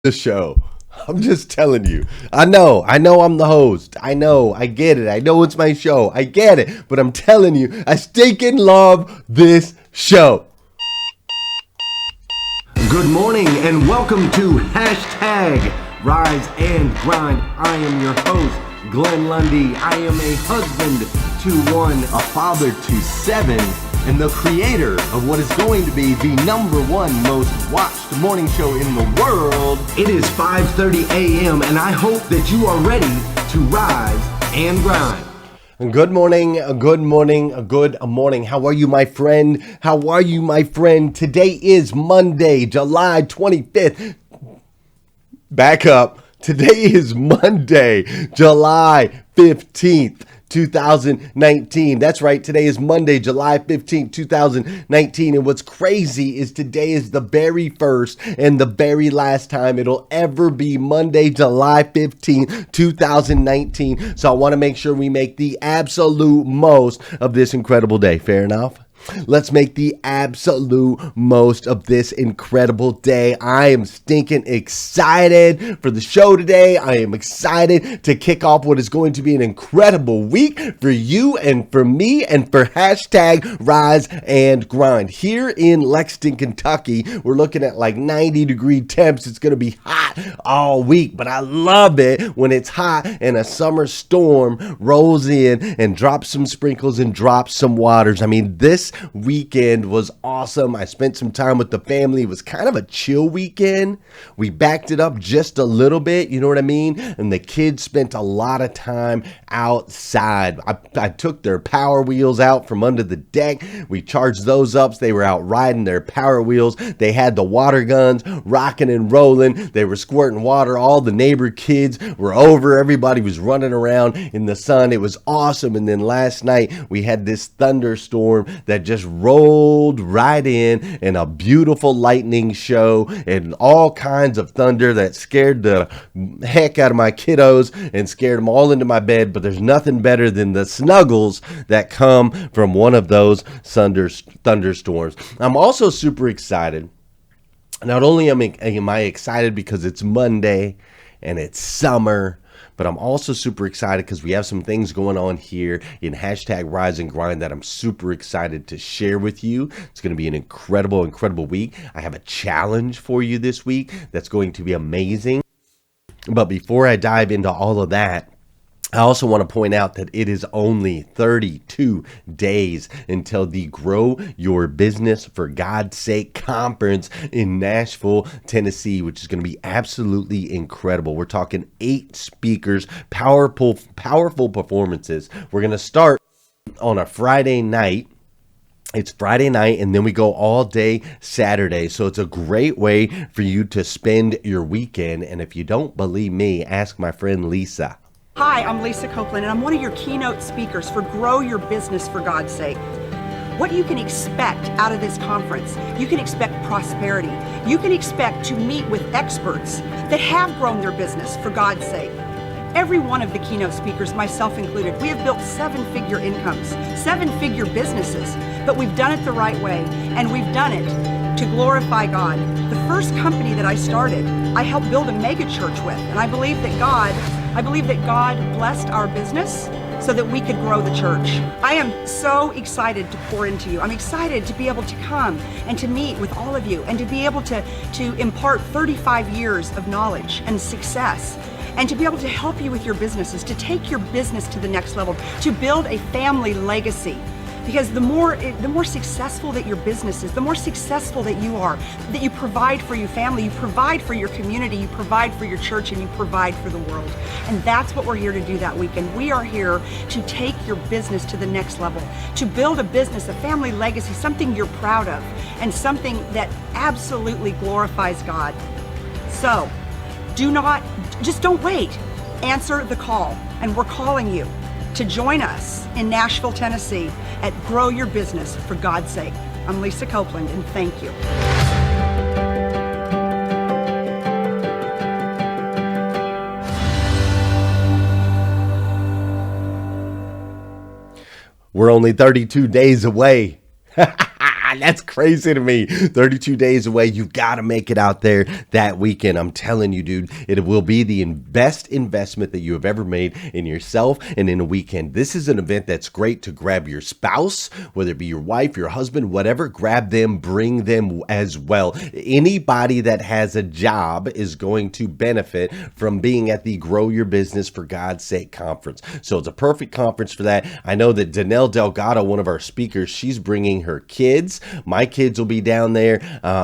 the show. I'm just telling you. I know I'm the host. I know, I get it. I know it's my show. I get it. But I'm telling you, I stinking love this show. Good morning and welcome to Hashtag Rise and Grind. I am your host, Glenn Lundy. I am a husband to one, a father to seven, and the creator of what is going to be the number one most watched morning show in the world. It is 5:30 a.m. and I hope that you are ready to rise and grind. Good morning, good morning, good morning. How are you, my friend? How are you, my friend? Today is Monday, July 25th. Back up. Today is Monday, July 15th. 2019. That's right. Today is Monday, July 15th, 2019. And what's crazy is today is the very first and the very last time it'll ever be Monday, July 15th, 2019. So I want to make sure we make the absolute most of this incredible day. Fair enough? Let's make the absolute most of this incredible day. I am stinking excited for the show today. I am excited to kick off what is going to be an incredible week for you and for me and for Hashtag Rise and Grind. Here in Lexington, Kentucky, we're looking at like 90-degree temps. It's going to be hot all week, but I love it when it's hot and a summer storm rolls in and drops some sprinkles and drops some waters. I mean, this weekend was awesome. I spent some time with the family. It was kind of a chill weekend. We backed it up just a little bit, you know what I mean? And the kids spent a lot of time outside. I took their power wheels out from under the deck. We charged those up. They were out riding their power wheels. They had the water guns rocking and rolling. They were squirting water. All the neighbor kids were over. Everybody was running around in the sun. It was awesome. And then last night we had this thunderstorm that just rolled right in a beautiful lightning show and all kinds of thunder that scared the heck out of my kiddos and scared them all into my bed. But there's nothing better than the snuggles that come from one of those thunderstorms. I'm also super excited. Not only am I excited because it's Monday and it's summer, but I'm also super excited because we have some things going on here in Hashtag Rise and Grind that I'm super excited to share with you. It's going to be an incredible week. I have a challenge for you this week that's going to be amazing. But before I dive into all of that, I also want to point out that it is only 32 days until the Grow Your Business for God's Sake conference in Nashville, Tennessee, which is going to be absolutely incredible. We're talking 8 speakers, powerful performances. We're going to start on a Friday night. It's Friday night, and then we go all day Saturday. So it's a great way for you to spend your weekend. And if you don't believe me, ask my friend Lisa. Hi, I'm Lisa Copeland, and I'm one of your keynote speakers for Grow Your Business for God's Sake. What you can expect out of this conference, you can expect prosperity. You can expect to meet with experts that have grown their business for God's sake. Every one of the keynote speakers, myself included, we have built 7-figure incomes, 7-figure businesses, but we've done it the right way, and we've done it to glorify God. The first company that I started, I helped build a mega church with, and I believe that God blessed our business so that we could grow the church. I am so excited to pour into you. I'm excited to be able to come and to meet with all of you and to be able to impart 35 years of knowledge and success and to be able to help you with your businesses, to take your business to the next level, to build a family legacy. Because the more successful that your business is, the more successful that you are, that you provide for your family, you provide for your community, you provide for your church, and you provide for the world. And that's what we're here to do that weekend. We are here to take your business to the next level, to build a business, a family legacy, something you're proud of, and something that absolutely glorifies God. So, don't wait. Answer the call, and we're calling you to join us in Nashville, Tennessee at Grow Your Business for God's Sake. I'm Lisa Copeland, and thank you. We're only 32 days away. That's crazy to me. 32 days away. You got to make it out there that weekend. I'm telling you, dude, it will be the best investment that you have ever made in yourself and in a weekend. This is an event that's great to grab your spouse, whether it be your wife, your husband, whatever, grab them, bring them as well. Anybody that has a job is going to benefit from being at the Grow Your Business for God's Sake conference. So it's a perfect conference for that. I know that Danelle Delgado, one of our speakers, she's bringing her kids. My kids will be down there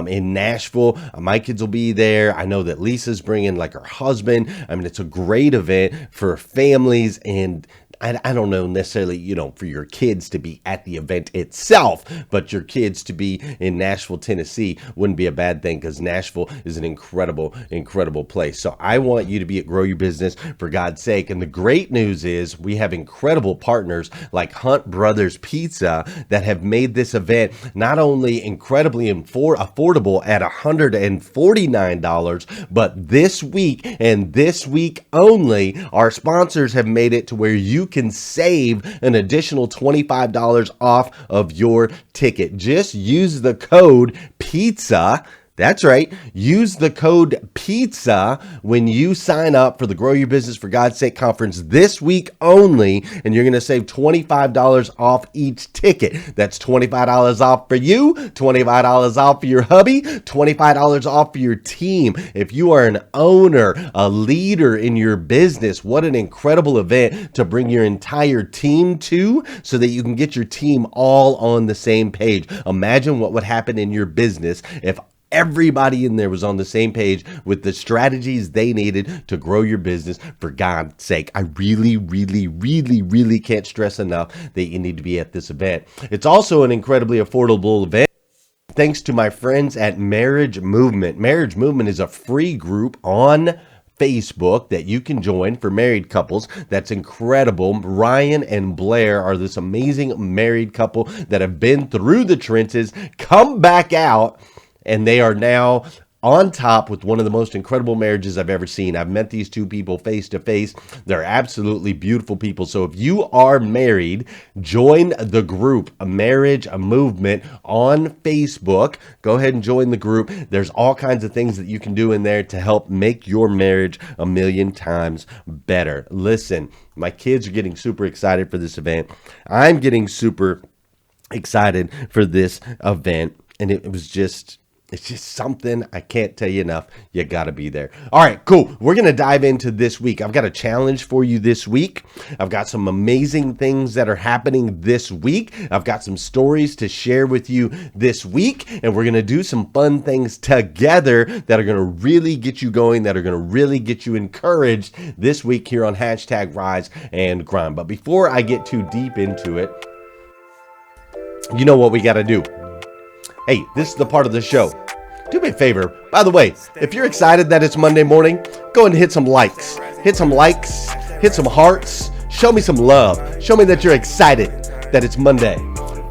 in Nashville. My kids will be there. I know that Lisa's bringing like her husband. I mean, it's a great event for families, and I don't know necessarily, for your kids to be at the event itself, but your kids to be in Nashville, Tennessee wouldn't be a bad thing, because Nashville is an incredible, incredible place. So I want you to be at Grow Your Business for God's Sake. And the great news is we have incredible partners like Hunt Brothers Pizza that have made this event not only incredibly affordable at $149, but this week and this week only, our sponsors have made it to where you can save an additional $25 off of your ticket. Just use the code PIZZA. That's right. Use the code PIZZA when you sign up for the Grow Your Business for God's Sake conference this week only, and you're going to save $25 off each ticket. That's $25 off for you, $25 off for your hubby, $25 off for your team. If you are an owner, a leader in your business, what an incredible event to bring your entire team to, so that you can get your team all on the same page. Imagine what would happen in your business if everybody in there was on the same page with the strategies they needed to grow your business for God's sake. I really, really, really, really can't stress enough that you need to be at this event. It's also an incredibly affordable event, thanks to my friends at Marriage Movement. Marriage Movement is a free group on Facebook that you can join for married couples. That's incredible. Ryan and Blair are this amazing married couple that have been through the trenches, come back out, and they are now on top with one of the most incredible marriages I've ever seen. I've met these two people face to face. They're absolutely beautiful people. So if you are married, join the group, a Marriage Movement on Facebook. Go ahead and join the group. There's all kinds of things that you can do in there to help make your marriage a million times better. Listen, my kids are getting super excited for this event. I'm getting super excited for this event. And it's just something I can't tell you enough. You got to be there. All right, cool. We're going to dive into this week. I've got a challenge for you this week. I've got some amazing things that are happening this week. I've got some stories to share with you this week. And we're going to do some fun things together that are going to really get you going, that are going to really get you encouraged this week here on hashtag Rise and Grind. But before I get too deep into it, you know what we got to do. Hey, this is the part of the show. Do me a favor. By the way, if you're excited that it's Monday morning, go and hit some likes. Hit some likes. Hit some hearts. Show me some love. Show me that you're excited that it's Monday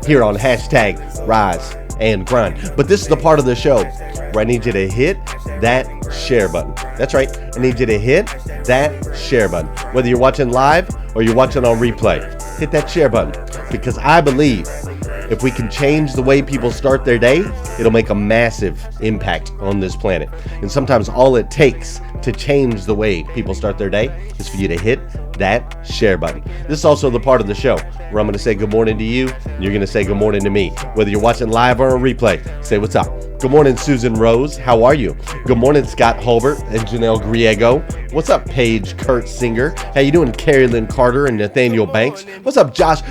here on hashtag Rise and Grind. But this is the part of the show where I need you to hit that share button. That's right. I need you to hit that share button. Whether you're watching live or you're watching on replay, hit that share button, because I believe if we can change the way people start their day, it'll make a massive impact on this planet. And sometimes all it takes to change the way people start their day is for you to hit that share button. This is also the part of the show where I'm going to say good morning to you, and you're going to say good morning to me. Whether you're watching live or on replay, say what's up. Good morning, Susan Rose. How are you? Good morning, Scott Hulbert and Janelle Griego. What's up, Paige Kurt Singer? How you doing, Carrie Lynn Carter and Nathaniel Banks? What's up, Josh?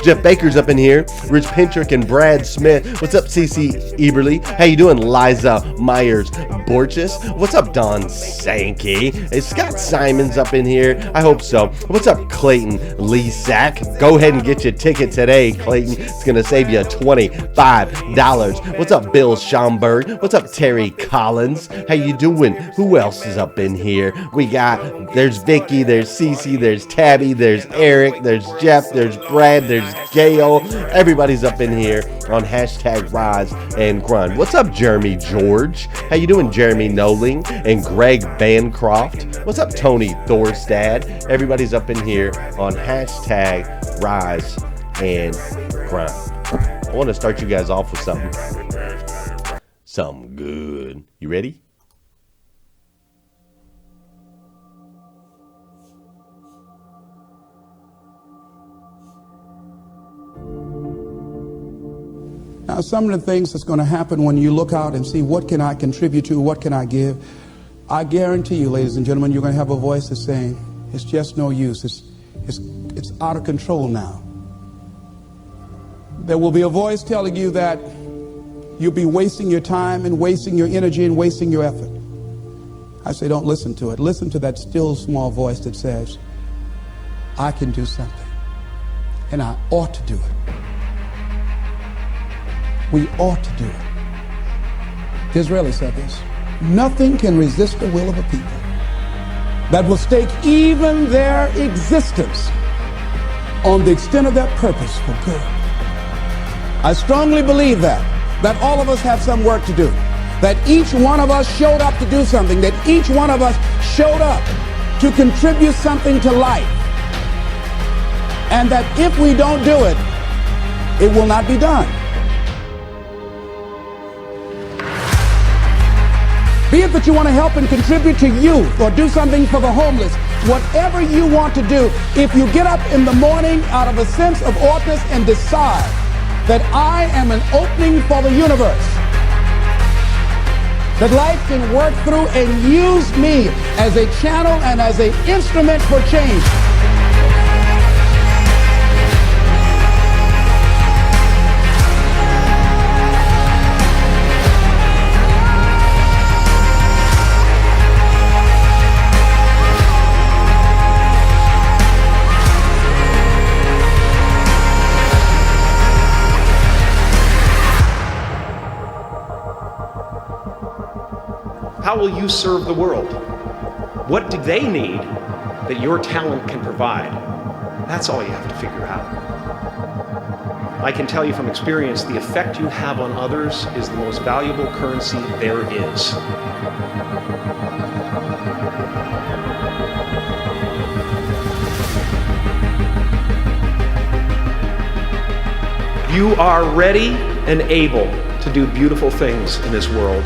Jeff Baker's up in here. Rich Pintrick and Brad Smith. What's up, Cece Eberly? How you doing, Liza Myers Borges? What's up, Don Sankey? Is Scott Simons up in here? I hope so. What's up, Clayton Lee Sack? Go ahead and get your ticket today, Clayton. It's going to save you $25. What's up, Bill Schomburg? What's up, Terry Collins? How you doing? Who else is up in here? There's Vicky, there's Cece, there's Tabby, there's Eric, there's Jeff, there's Brad, there's Gail. Everybody's up in here. on hashtag Rise and Grind. What's up, Jeremy George? How you doing, Jeremy Noling and Greg Bancroft? What's up, Tony Thorstad? Everybody's up in here on hashtag Rise and Grind. I want to start you guys off with something good. You ready? Now, some of the things that's going to happen when you look out and see what can I contribute to, what can I give, I guarantee you, ladies and gentlemen, you're going to have a voice that's saying, it's just no use. It's out of control now. There will be a voice telling you that you'll be wasting your time and wasting your energy and wasting your effort. I say don't listen to it. Listen to that still small voice that says, I can do something, and I ought to do it. We ought to do it. Disraeli said this: nothing can resist the will of a people that will stake even their existence on the extent of their purpose for good. I strongly believe that all of us have some work to do, that each one of us showed up to do something, that each one of us showed up to contribute something to life, and that if we don't do it, it will not be done. Be it that you want to help and contribute to youth or do something for the homeless, whatever you want to do, if you get up in the morning out of a sense of ouughtness and decide that I am an opening for the universe, that life can work through and use me as a channel and as an instrument for change. How will you serve the world? What do they need that your talent can provide? That's all you have to figure out. I can tell you from experience, the effect you have on others is the most valuable currency there is. You are ready and able to do beautiful things in this world.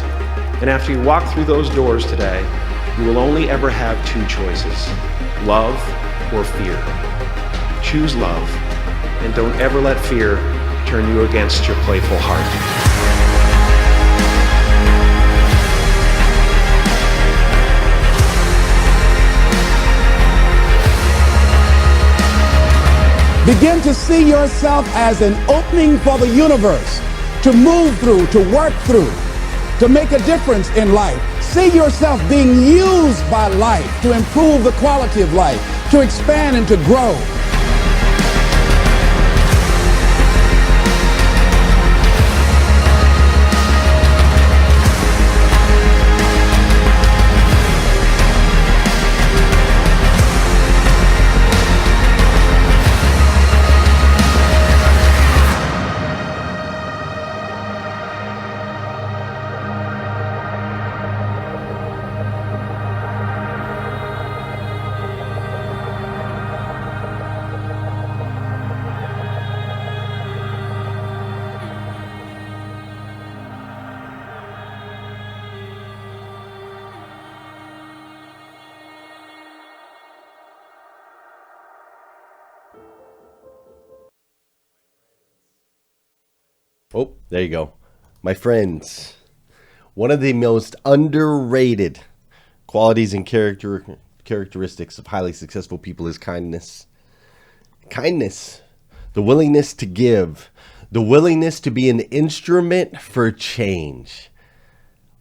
And after you walk through those doors today, you will only ever have two choices: love or fear. Choose love, and don't ever let fear turn you against your playful heart. Begin to see yourself as an opening for the universe, to move through, to work through, to make a difference in life. See yourself being used by life to improve the quality of life, to expand and to grow. Oh, there you go. My friends, one of the most underrated qualities and characteristics of highly successful people is kindness. Kindness, the willingness to give, the willingness to be an instrument for change.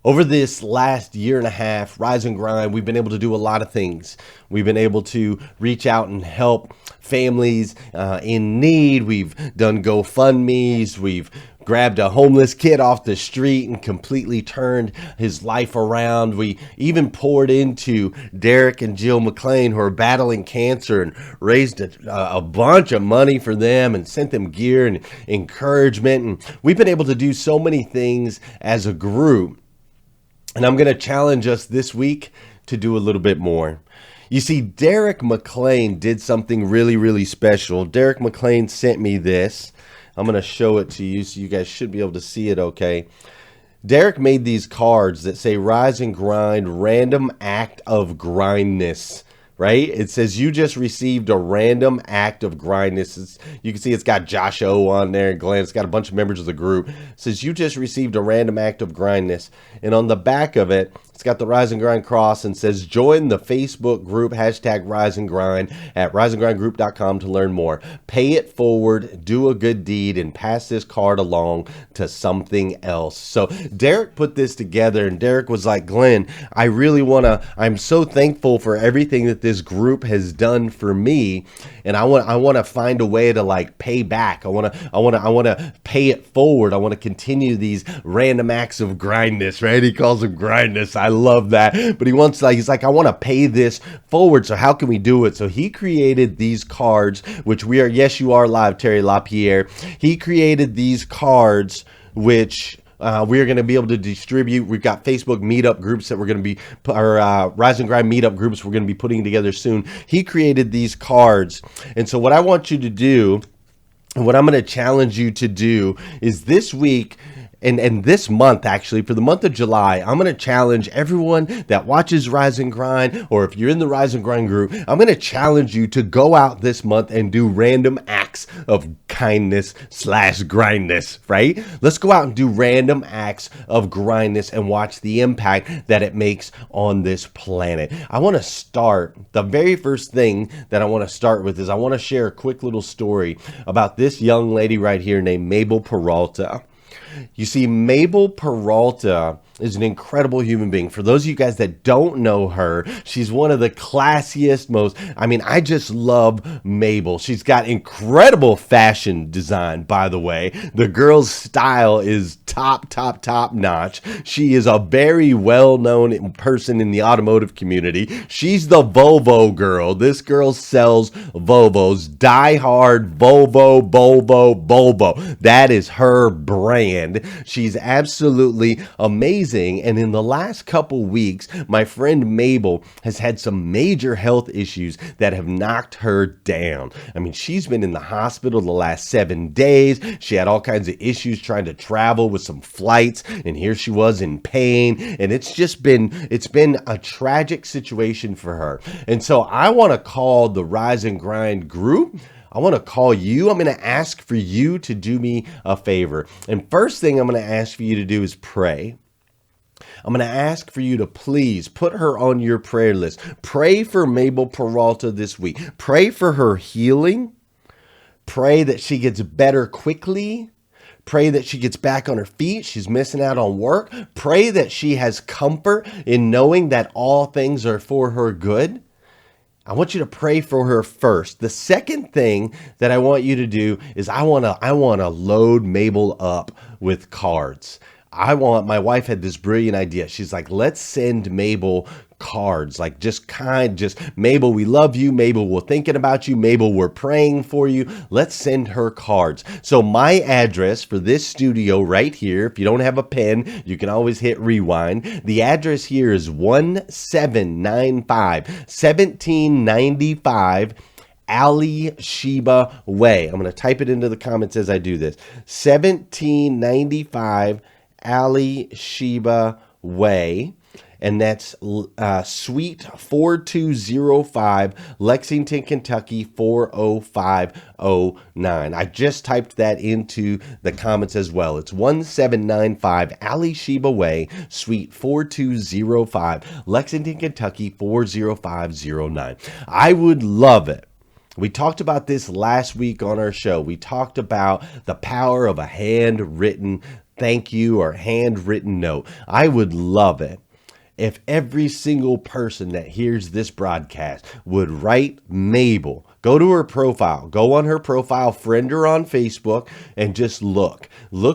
Over this last year and a half, Rise and Grind, we've been able to do a lot of things. We've been able to reach out and help families in need. We've done GoFundMes. We've grabbed a homeless kid off the street and completely turned his life around. We even poured into Derek and Jill McLean, who are battling cancer, and raised a bunch of money for them and sent them gear and encouragement. And we've been able to do so many things as a group. And I'm going to challenge us this week to do a little bit more. You see, Derek McLean did something really, really special. Derek McLean sent me this. I'm going to show it to you so you guys should be able to see it okay. Derek made these cards that say Rise and Grind, Random Act of Grindness. Right? It says you just received a random act of grindness. You can see it's got Josh O on there, Glenn. It's got a bunch of members of the group. It says you just received a random act of grindness. And on the back of it, it's got the Rise and Grind cross and says join the Facebook group, #Rise and Grind at riseandgrindgroup.com to learn more. Pay it forward, do a good deed, and pass this card along to something else. So Derek put this together, and Derek was like, Glenn, I'm so thankful for everything that this group has done for me, and I want to find a way to like pay back. I want to pay it forward. I want to continue these random acts of grindness, right? He calls them grindness. I love that. But he's like, I want to pay this forward. So how can we do it? So he created these cards, which we are, yes, you are live, Terry LaPierre. He created these cards, which we are going to be able to distribute. We've got Facebook meetup groups that we're going to be, our Rise and Grind meetup groups we're going to be putting together soon. He created these cards. And so what I want you to do, and what I'm going to challenge you to do is this week, and this month, actually, for the month of July, I'm going to challenge everyone that watches Rise and Grind, or if you're in the Rise and Grind group, I'm going to challenge you to go out this month and do random acts of kindness / grindness, right? Let's go out and do random acts of grindness and watch the impact that it makes on this planet. I want to start, the very first thing that I want to start with is I want to share a quick little story about this young lady right here named Mabel Peralta. You see, Mabel Peralta is an incredible human being. For those of you guys that don't know her, she's one of the classiest, I just love Mabel. She's got incredible fashion design, by the way. The girl's style is top notch. She is a very well-known person in the automotive community. She's the Volvo girl. This girl sells Volvos. Die hard Volvo. That is her brand. She's absolutely amazing. And in the last couple weeks, my friend Mabel has had some major health issues that have knocked her down. I mean, she's been in the hospital the last 7 days. She had all kinds of issues trying to travel with some flights, and here she was in pain. And it's been a tragic situation for her. And so I want to call the Rise and Grind group. I want to call you. I'm going to ask for you to do me a favor. And first thing I'm going to ask for you to do is pray. I'm going to ask for you to please put her on your prayer list. Pray for Mabel Peralta this week. Pray for her healing. Pray that she gets better quickly. Pray that she gets back on her feet. She's missing out on work. Pray that she has comfort in knowing that all things are for her good. I want you to pray for her first. The second thing that I want you to do is I want to load Mabel up with cards. My wife had this brilliant idea. She's like, let's send Mabel cards, like just Mabel, we love you. Mabel, we're thinking about you. Mabel, we're praying for you. Let's send her cards. So my address for this studio right here, if you don't have a pen, you can always hit rewind. The address here is 1795 Ali Sheba Way. I'm going to type it into the comments as I do this. 1795 Ali Sheba Way. And that's Suite 4205, Lexington, Kentucky 40509. I just typed that into the comments as well. It's 1795 Ali Sheba Way, Suite 4205, Lexington, Kentucky 40509. I would love it. We talked about this last week on our show. We talked about the power of a handwritten thank you or handwritten note. I would love it if every single person that hears this broadcast would write Mabel, go to her profile, go on her profile, friend her on Facebook, and just look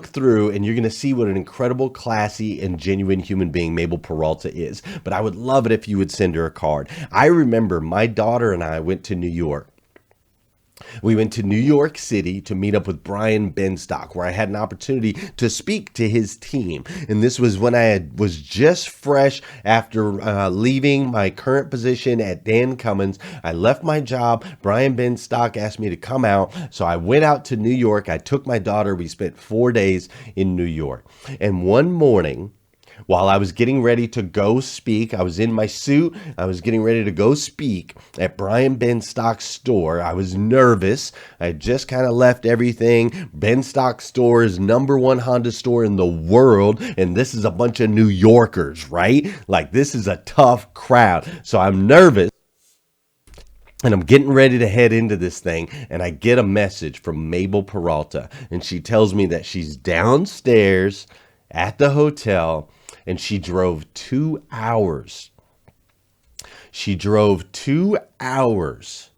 through, and you're going to see what an incredible, classy, and genuine human being Mabel Peralta is. But I would love it if you would send her a card. I remember my daughter and I went to New York. We went to New York City to meet up with Brian Benstock, where I had an opportunity to speak to his team. And this was when I was just fresh after leaving my current position at Dan Cummins. I left my job. Brian Benstock asked me to come out. So I went out to New York. I took my daughter. We spent 4 days in New York. And one morning, while I was getting ready to go speak, I was in my suit. I was getting ready to go speak at Brian Benstock's store. I was nervous. I had just kind of left everything. Benstock's store is #1 Honda store in the world. And this is a bunch of New Yorkers, right? Like, this is a tough crowd. So I'm nervous. And I'm getting ready to head into this thing, and I get a message from Mabel Peralta. And she tells me that she's downstairs at the hotel, and she drove 2 hours. She drove 2 hours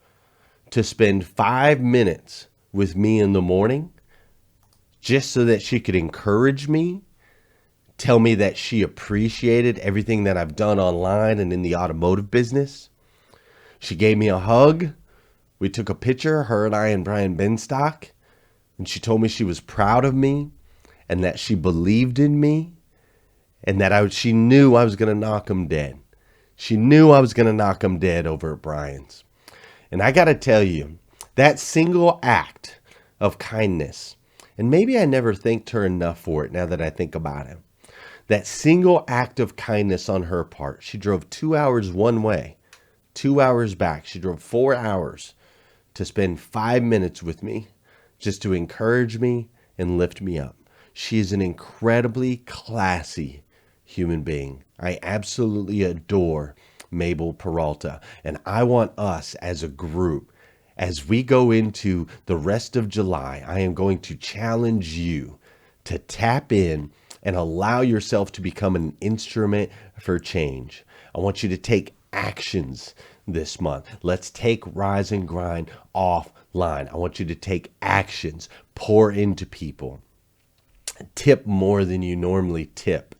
to spend 5 minutes with me in the morning, just so that she could encourage me, tell me that she appreciated everything that I've done online and in the automotive business. She gave me a hug. We took a picture, her and I and Brian Benstock, and she told me she was proud of me and that she believed in me. And that she knew I was going to knock him dead. She knew I was going to knock him dead over at Brian's. And I got to tell you, that single act of kindness, and maybe I never thanked her enough for it now that I think about it. That single act of kindness on her part. She drove 2 hours one way, 2 hours back. She drove 4 hours to spend 5 minutes with me, just to encourage me and lift me up. She is an incredibly classy human being. I absolutely adore Mabel Peralta. And I want us as a group, as we go into the rest of July, I am going to challenge you to tap in and allow yourself to become an instrument for change. I want you to take actions this month. Let's take Rise and Grind offline. I want you to take actions, pour into people, tip more than you normally tip.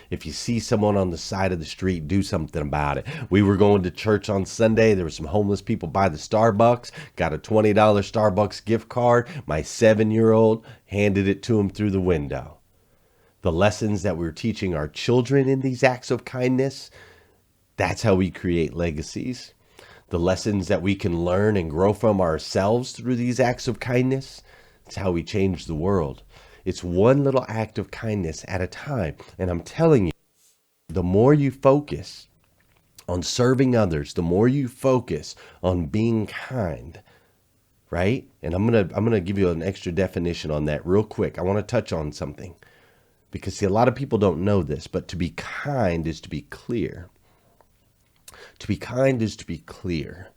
If you see someone on the side of the street, do something about it. We were going to church on Sunday. There were some homeless people by the Starbucks. Got a $20 Starbucks gift card. My 7-year-old handed it to him through the window. The lessons that we're teaching our children in these acts of kindness, that's how we create legacies. The lessons that we can learn and grow from ourselves through these acts of kindness, that's how we change the world. It's one little act of kindness at a time. And I'm telling you, the more you focus on serving others, the more you focus on being kind, right? And I'm gonna give you an extra definition on that real quick. I want to touch on something because, see, a lot of people don't know this, but to be kind is to be clear. To be kind is to be clear.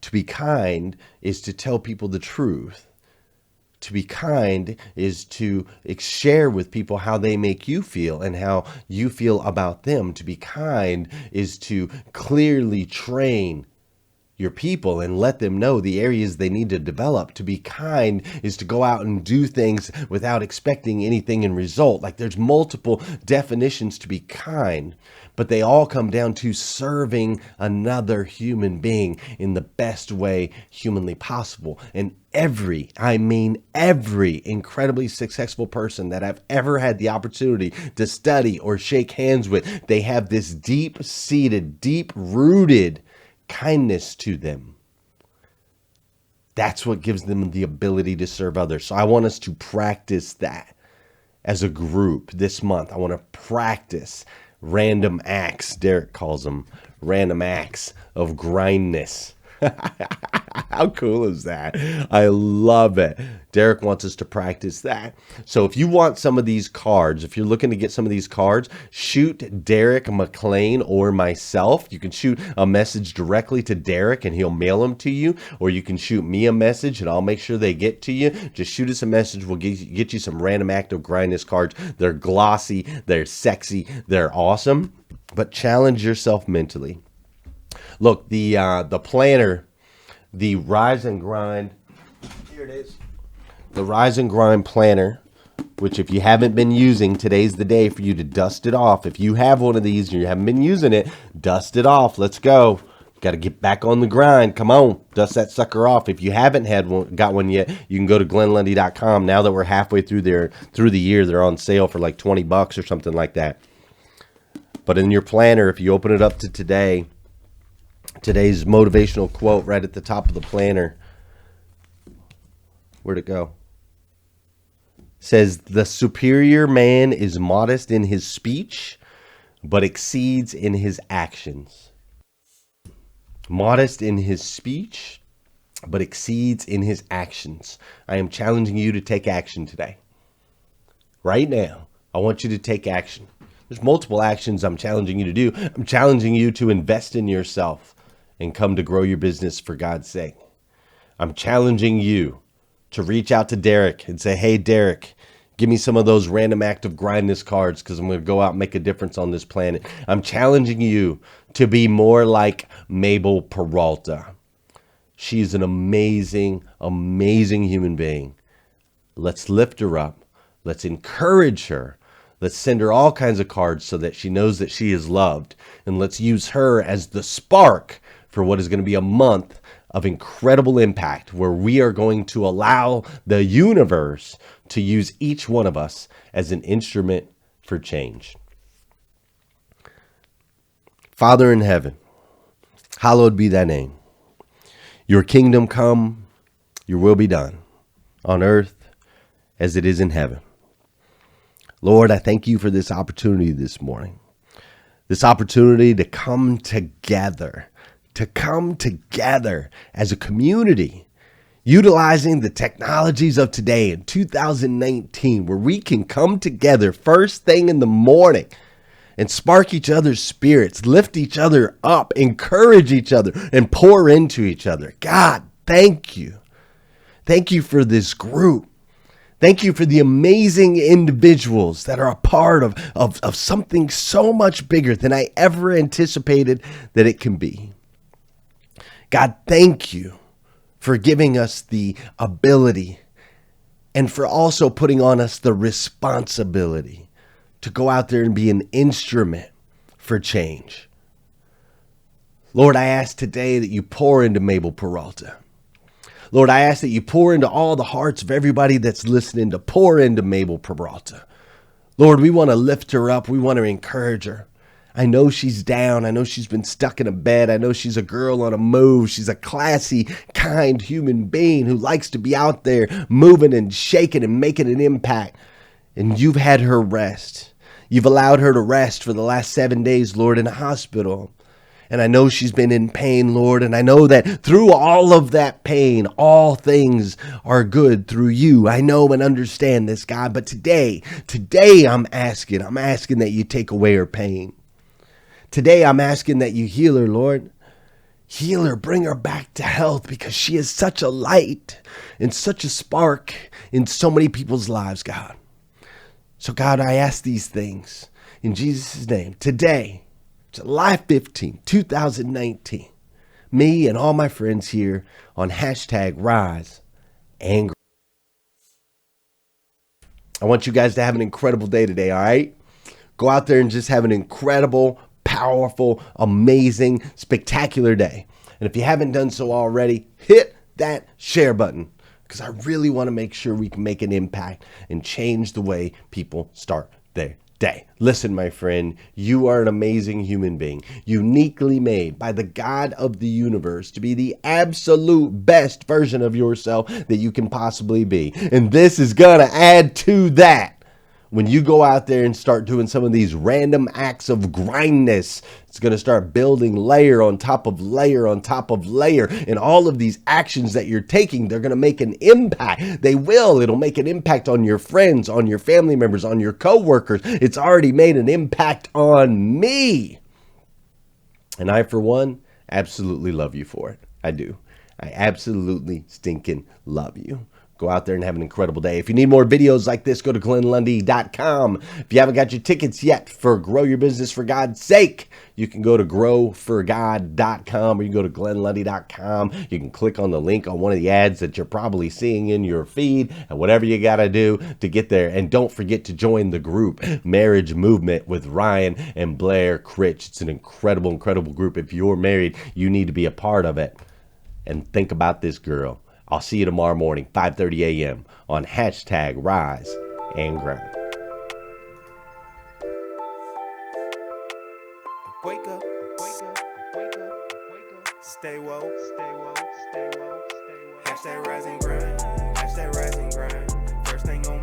To be kind is to tell people the truth. To be kind is to share with people how they make you feel and how you feel about them. To be kind is to clearly train your people and let them know the areas they need to develop. To be kind is to go out and do things without expecting anything in result. Like, there's multiple definitions to be kind, but they all come down to serving another human being in the best way humanly possible. And every incredibly successful person that I've ever had the opportunity to study or shake hands with, they have this deep-seated, deep-rooted kindness to them. That's what gives them the ability to serve others. So I want us to practice that as a group this month. I want to practice random acts. Derek calls them random acts of grindness. How cool is that? I love it. Derek wants us to practice that. So if you want some of these cards, if you're looking to get some of these cards, shoot Derek McLean or myself. You can shoot a message directly to Derek and he'll mail them to you, or you can shoot me a message and I'll make sure they get to you. Just shoot us a message. We'll get you some Random Act of Grindness cards. They're glossy, they're sexy, they're awesome, but challenge yourself mentally. Look, the planner, the Rise and Grind, here it is. The Rise and Grind planner, which if you haven't been using, today's the day for you to dust it off. If you have one of these and you haven't been using it, dust it off. Let's go. Got to get back on the grind. Come on, dust that sucker off. If you haven't got one yet, you can go to glennlundy.com. Now that we're halfway through the year, they're on sale for like $20 or something like that. But in your planner, if you open it up to today's motivational quote right at the top of the planner, where'd it go? Says, the superior man is modest in his speech, but exceeds in his actions. Modest in his speech, but exceeds in his actions. I am challenging you to take action today. Right now, I want you to take action. There's multiple actions I'm challenging you to do. I'm challenging you to invest in yourself and come to grow your business for God's sake. I'm challenging you to reach out to Derek and say, hey, Derek, give me some of those Random Act of Grindness cards because I'm going to go out and make a difference on this planet. I'm challenging you to be more like Mabel Peralta. She's an amazing, amazing human being. Let's lift her up. Let's encourage her. Let's send her all kinds of cards so that she knows that she is loved. And let's use her as the spark for what is going to be a month of incredible impact, where we are going to allow the universe to use each one of us as an instrument for change. Father in heaven, hallowed be thy name. Your kingdom come, your will be done on earth as it is in heaven. Lord, I thank you for this opportunity this morning, this opportunity to come together as a community, utilizing the technologies of today in 2019, where we can come together first thing in the morning and spark each other's spirits, lift each other up, encourage each other, and pour into each other. God, thank you. Thank you for this group. Thank you for the amazing individuals that are a part of something so much bigger than I ever anticipated that it can be. God, thank you for giving us the ability and for also putting on us the responsibility to go out there and be an instrument for change. Lord, I ask today that you pour into Mabel Peralta. Lord, I ask that you pour into all the hearts of everybody that's listening, to pour into Mabel Peralta. Lord, we want to lift her up. We want to encourage her. I know she's down. I know she's been stuck in a bed. I know she's a girl on a move. She's a classy, kind human being who likes to be out there moving and shaking and making an impact. And you've had her rest. You've allowed her to rest for the last 7 days, Lord, in a hospital. And I know she's been in pain, Lord. And I know that through all of that pain, all things are good through you. I know and understand this, God. But today I'm asking that you take away her pain. Today, I'm asking that you heal her, Lord. Heal her, bring her back to health, because she is such a light and such a spark in so many people's lives, God. So, God, I ask these things in Jesus' name. Today, July 15, 2019, me and all my friends here on hashtag Rise and Grind. I want you guys to have an incredible day today, all right? Go out there and just have an incredible, powerful, amazing, spectacular day. And if you haven't done so already, hit that share button, because I really want to make sure we can make an impact and change the way people start their day. Listen, my friend, you are an amazing human being, uniquely made by the God of the universe to be the absolute best version of yourself that you can possibly be. And this is going to add to that When you go out there and start doing some of these random acts of grindness, it's going to start building layer on top of layer on top of layer. And all of these actions that you're taking, they're going to make an impact. They will. It'll make an impact on your friends, on your family members, on your coworkers. It's already made an impact on me. And I, for one, absolutely love you for it. I do. I absolutely stinking love you. Go out there and have an incredible day. If you need more videos like this, go to GlennLundy.com. If you haven't got your tickets yet for Grow Your Business for God's Sake, you can go to GrowForGod.com or you can go to GlennLundy.com. You can click on the link on one of the ads that you're probably seeing in your feed and whatever you got to do to get there. And don't forget to join the group, Marriage Movement with Ryan and Blair Critch. It's an incredible, incredible group. If you're married, you need to be a part of it. And think about this, girl. I'll see you tomorrow morning, 5:30 a.m. on hashtag Rise and Grind. Wake up, wake up, wake up, wake up. Stay woke, stay woke, stay woke, stay woke. Hashtag Rise and Grind, hashtag Rise and Grind. First thing on